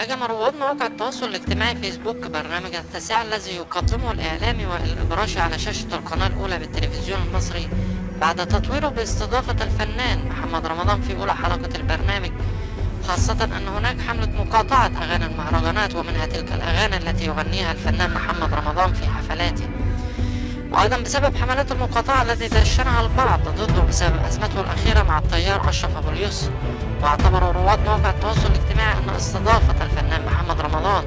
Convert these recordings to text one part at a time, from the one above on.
هاجم رواد مواقع التواصل الاجتماعي فيسبوك برنامج التاسعة الذي يقدمه الإعلامي وائل الإبراشي على شاشة القناة الأولى بالتلفزيون المصري بعد تطويره باستضافة الفنان محمد رمضان في أولى حلقة البرنامج، خاصة أن هناك حملة مقاطعة أغاني المهرجانات ومنها تلك الأغاني التي يغنيها الفنان محمد رمضان في حفلاته، وأيضا بسبب حملات المقاطعة التي دشنها البعض ضده بسبب أزمته الأخيرة مع الطيار أشرف أبو اليسر. واعتبر رواد مواقع التواصل الاجتماعي أن استضافة الفنان محمد رمضان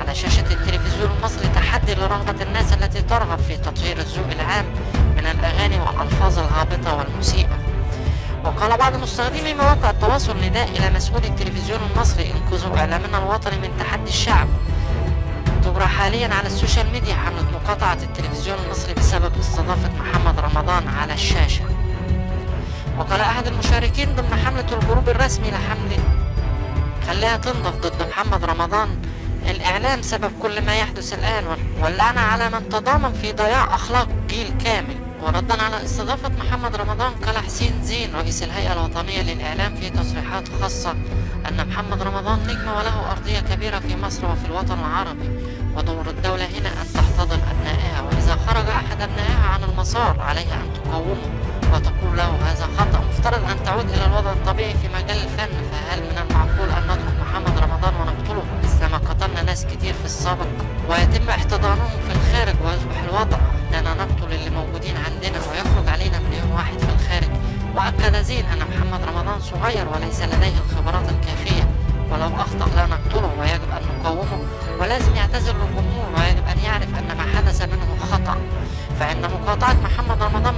على شاشة التلفزيون المصري تحدي لرغبة الناس التي ترغب في تطهير الذوق العام من الأغاني والألفاظ الهابطة والمسيئة. وقال بعض مستخدمي مواقع التواصل نداء إلى مسؤولي التلفزيون المصري انقذوا إعلامنا الوطني من تحدي الشعب. تجرى حاليا على السوشيال ميديا حملة مقاطعة التلفزيون المصري بسبب استضافة محمد رمضان على الشاشة. وقال أحد المشاركين ضمن حملة الجروب الرسمي لحملة خليها تنضف ضد محمد رمضان: الإعلام سبب كل ما يحدث الآن، واللعنة على من تضامن في ضياع أخلاق جيل كامل. وردا على استضافة محمد رمضان قال حسين زين رئيس الهيئة الوطنية للإعلام في تصريحات خاصة أن محمد رمضان نجم وله أرضية كبيرة في مصر وفي الوطن العربي، ودور الدولة هنا أن تحتضن أبنائها، وإذا خرج أحد أبنائها عن المسار عليها أن تقاومه وتقول له هذا خطأ، مفترض أن تعود إلى الوضع الطبيعي في مجال الفن. فهل من المعقول أن نترك محمد رمضان ونقتله مثلما قتلنا ناس كتير في السابق ويتم احتضانهم في الخارج ويصبح الوضع أننا نقتل اللي موجودين عندنا ويخرج علينا مليون واحد في الخارج؟ وأكد زين أن محمد رمضان صغير وليس لديه الخبرات الكافية، ولو أخطأ لا نقتله ويجب أن نقاومه، ولازم يعتذر للجمهور ويجب أن يعرف أن ما حدث منه خطأ، فإن مقاطعة محمد رمضان